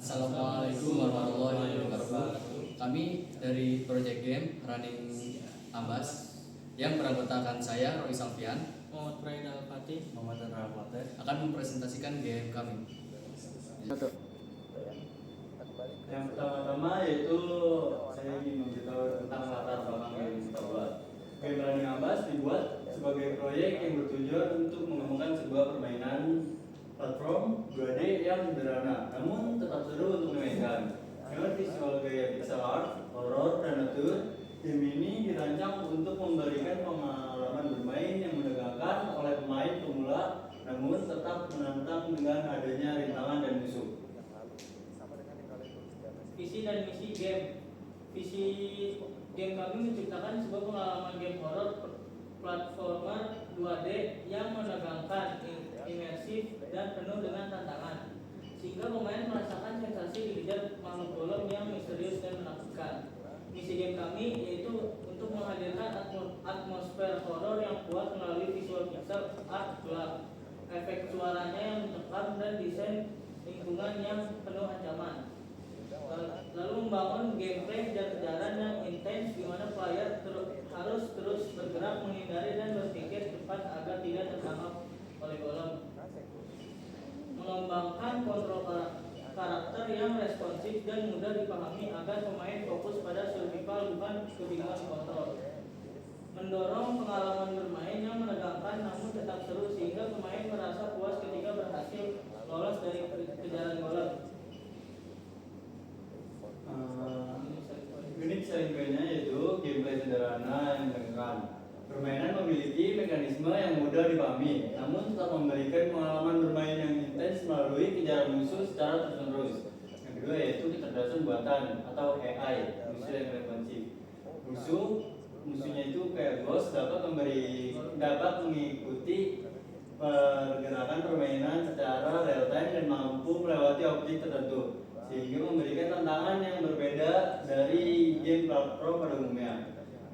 Assalamualaikum warahmatullahi wabarakatuh. Kami dari Project Game Running Ambas yang beranggotakan saya Roy Salvian, Muhammad Praid Al-Fatih, akan mempresentasikan game kami. Yang pertama-tama yaitu saya ingin memberitahu tentang latar belakang game kita buat. Game Running Ambas dibuat sebagai proyek yang bertujuan untuk mengembangkan sebuah permainan platform 2D yang sederhana, namun tetap seru untuk dimainkan. Dengan visual gaya pixel art, horror, dan natur, game ini dirancang untuk memberikan pengalaman bermain yang menegangkan oleh pemain pemula, namun tetap menantang dengan adanya rintangan dan musuh. visi dan misi game. Visi game kami menciptakan sebuah pengalaman game horor platformer 2D yang menegangkan, imersif, dan penuh dengan tantangan, sehingga pemain merasakan sensasi dikejar makhluk golem yang misterius dan menakutkan. Misi game kami yaitu untuk menghadirkan atmosfer horor yang kuat melalui visual pixel art gelap, efek suaranya yang mencekam, dan desain lingkungan yang penuh ancaman. Lalu membangun gameplay kejar-kejaran yang intens di mana player harus terus bergerak, menghindari, dan berpikir cepat agar tidak tertangkap oleh golem. Mengembangkan kontrol karakter yang responsif dan mudah dipahami agar pemain fokus pada survival bukan kebingungan kontrol. Mendorong pengalaman bermain yang menegangkan namun tetap seru sehingga pemain merasa puas ketika berhasil lolos dari kejaran golem. Unik selling point-nya yaitu gameplay sederhana yang menegangkan. Permainan memiliki mekanisme yang mudah dipahami, namun tetap memberikan pengalaman bermain yang intens melalui kejaran musuh secara terus-menerus. Yang kedua yaitu kecerdasan buatan atau AI, musuh yang responsif. Musuhnya itu kayak ghost dapat mengikuti pergerakan permainan secara real time dan mampu melewati objek tertentu, sehingga memberikan tantangan yang berbeda dari game platform pada umumnya.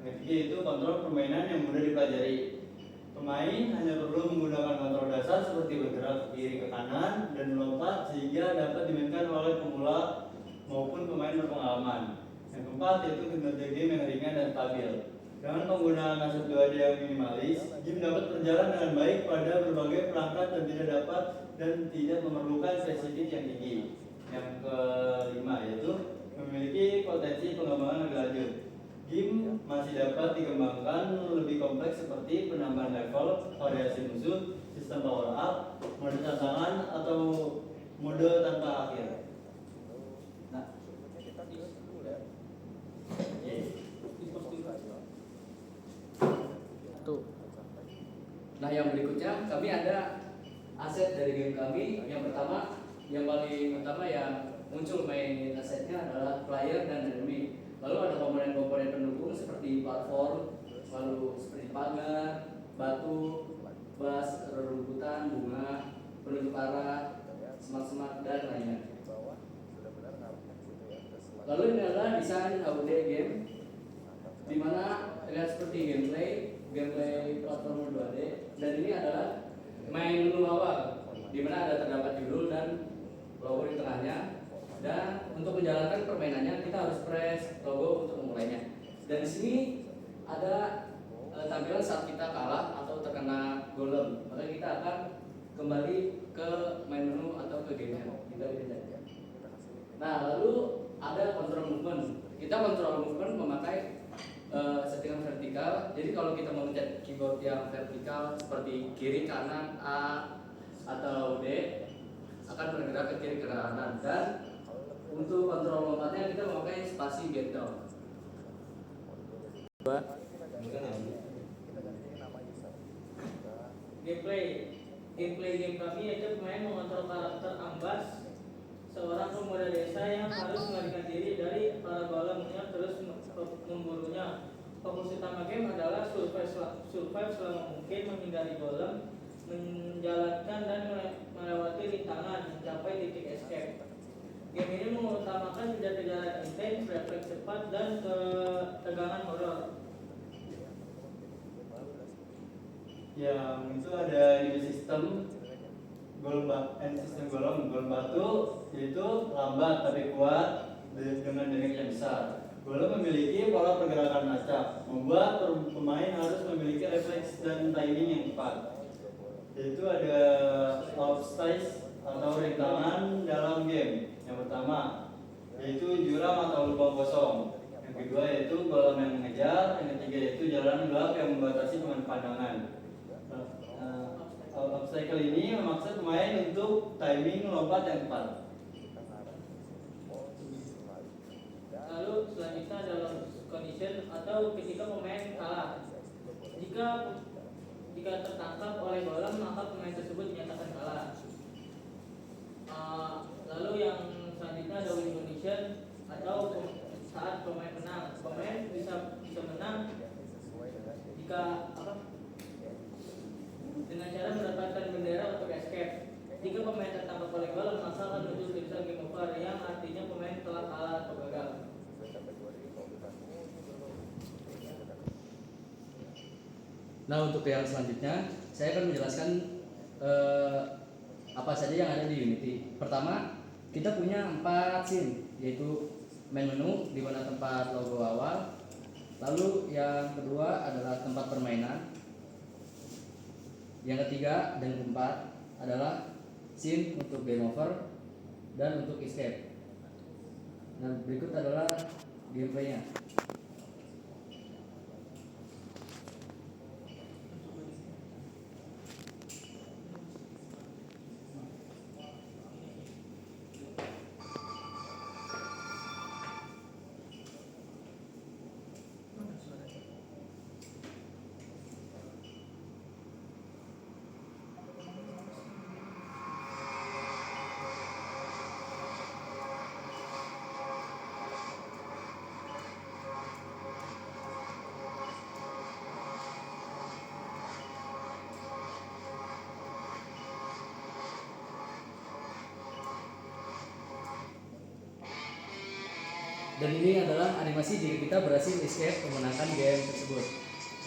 Yang ketiga itu kontrol permainan yang mudah dipelajari. Pemain hanya perlu menggunakan kontrol dasar seperti bergerak ke kiri ke kanan dan melompat sehingga dapat dimainkan oleh pemula maupun pemain berpengalaman. Yang keempat yaitu kinerja game yang ringan dan stabil. Dengan penggunaan aset 2D yang minimalis, game dapat berjalan dengan baik pada berbagai perangkat dan tidak memerlukan sensitif yang tinggi. Yang kelima yaitu memiliki potensi pengembangan lebih lanjut. Game masih dapat dikembangkan lebih kompleks seperti penambahan level, variasi musuh, sistem power up, mode tantangan, atau mode tanpa akhir. Nah, yang berikutnya kami ada aset dari game kami. Yang pertama, yang paling utama yang muncul main asetnya adalah player dan enemy. Lalu ada komponen-komponen pendukung seperti platform, lalu seperti pagar, batu, bas, rerumputan, bunga, penunjuk arah, semak-semak, dan lainnya. Lalu ini adalah desain HUD game, di mana terlihat seperti gameplay platform 2D, dan ini adalah main menu awal, di mana ada terdapat judul dan logo di tengahnya. Dan untuk menjalankan permainannya kita harus press logo untuk memulainya. Dan di sini ada tampilan saat kita kalah atau terkena golem, maka kita akan kembali ke main menu atau ke gamenya. Nah, lalu ada control movement. Kita control movement memakai settingan vertikal. Jadi kalau kita memencet keyboard yang vertikal seperti kiri, kanan, A atau D, akan bergerak ke kiri ke kanan. Dan untuk kontrol lompatnya kita memakai spasi get down. Gameplay game kami yaitu pemain mengontrol karakter Ambas, seorang pemuda desa yang harus melarikan diri dari para golem yang terus memburunya. Fokus utama game adalah survive selama mungkin, menghindari golem, menjalankan dan melewati rintangan, mencapai titik escape. Game ini mengutamakan kejar-kejaran intens, refleks cepat, dan ketegangan horor. Yang itu ada ini sistem golem batu, yaitu lambat tapi kuat dengan damage yang besar. Golem memiliki pola pergerakan acak, membuat pemain harus memiliki refleks dan timing yang tepat. Yaitu ada obstacle atau rintangan dalam game. Yang pertama yaitu jurang atau lubang kosong. Yang kedua yaitu golem yang mengejar. Yang ketiga yaitu jalan gelap yang membatasi pandangan. Obstacle ini memaksa pemain untuk timing lompat yang tepat. Lalu selanjutnya dalam condition atau ketika pemain kalah. Jika tertangkap oleh golem maka pemain tersebut dinyatakan kalah. Lalu yang selanjutnya ada win condition atau saat pemain menang. Pemain bisa menang jika dengan cara mendapatkan bendera untuk escape. Jika pemain tertangkap oleh golem maka akan muncul tulisan game over yang artinya pemain telah kalah atau gagal. Nah, untuk yang selanjutnya saya akan menjelaskan apa saja yang ada di Unity. Pertama, kita punya 4 scene, yaitu main menu di mana tempat logo awal. Lalu yang kedua adalah tempat permainan. Yang ketiga dan keempat adalah scene untuk game over dan untuk escape. Nah, berikut adalah gameplaynya. Dan ini adalah animasi jika kita berhasil escape memenangkan game tersebut.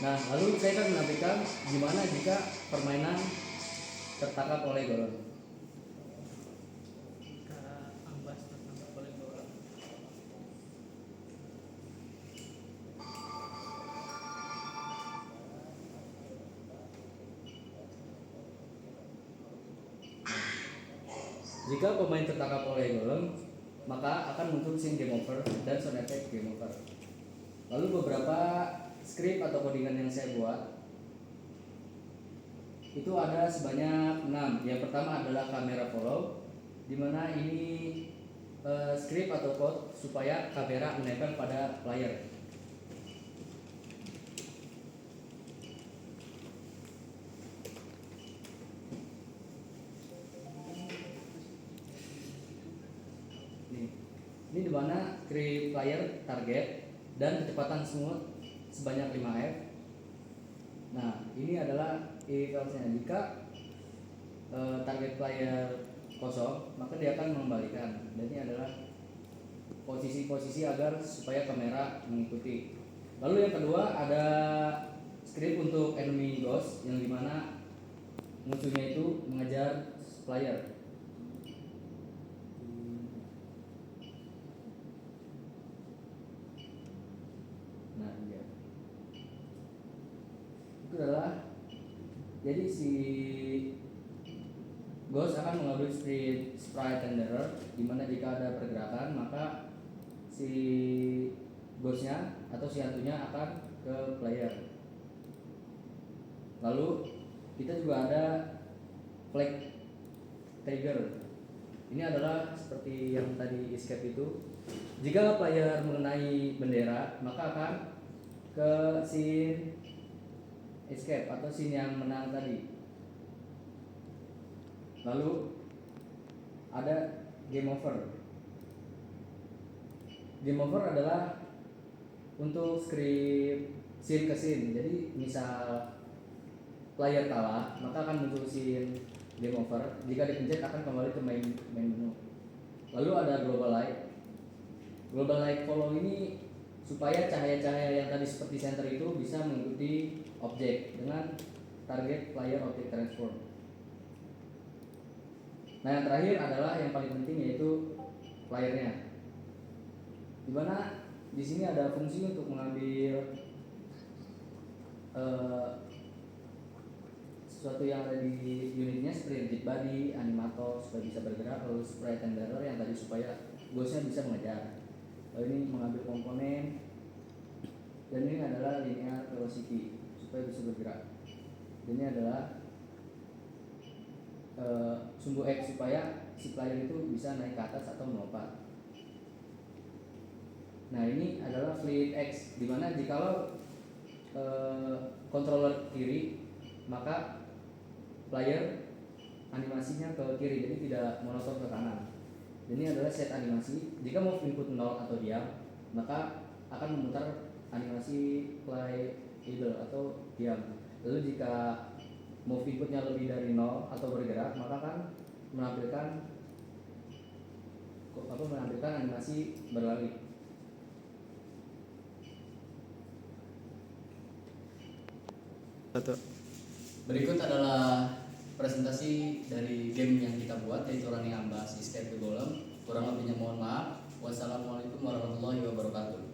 Nah, lalu saya akan menampilkan gimana jika permainan tertangkap oleh golem. Jika pemain tertangkap oleh golem, maka akan muncul scene game over dan sound effect game over. Lalu beberapa script atau codingan yang saya buat itu ada sebanyak 6. Yang pertama adalah kamera follow, dimana ini script atau code supaya kamera menempel pada player. Ini dimana create player target dan kecepatan smooth sebanyak 5 F. Nah, ini adalah if else-nya. Jika target player kosong, maka dia akan mengembalikan. Dan ini adalah posisi-posisi agar supaya kamera mengikuti. Lalu yang kedua ada script untuk enemy ghost, yang dimana musuhnya itu mengejar player. Itu adalah jadi si ghost akan mengambil sprite renderer, dimana jika ada pergerakan maka si ghostnya atau si hantunya akan ke player. Lalu kita juga ada flag trigger. Ini adalah seperti yang tadi escape itu. Jika player mengenai bendera maka akan ke scene escape atau scene yang menang tadi. Lalu ada game over. Game over adalah untuk script scene ke scene. Jadi misal player kalah maka akan muncul scene game over. Jika dipencet akan kembali ke main menu. Lalu ada global light. Global light follow ini supaya cahaya-cahaya yang tadi seperti center itu bisa mengikuti objek dengan target player object transform. Nah yang terakhir adalah yang paling penting yaitu playernya. Dimana di sini ada fungsi untuk mengambil sesuatu yang ada di unitnya seperti rigid body, animator supaya bisa bergerak, lalu sprite and mirror yang tadi supaya bosnya bisa mengejar. Lalu ini mengambil komponen dan ini adalah linear velocity supaya bisa bergerak. Dan ini adalah sumbu X supaya si player itu bisa naik ke atas atau melompat. Nah ini adalah fluid X, dimana jikalau controller kiri maka player animasinya ke kiri, jadi tidak monoton ke kanan. Dan ini adalah set animasi. Jika move input 0 atau diam, maka akan memutar animasi play idle atau diam. Lalu jika move inputnya lebih dari 0 atau bergerak, maka akan menampilkan animasi berlari. Berikut adalah presentasi dari game yang kita buat, yaitu Running Ambas Escape the Golem. Kurang lebihnya mohon maaf. Wassalamualaikum warahmatullahi wabarakatuh.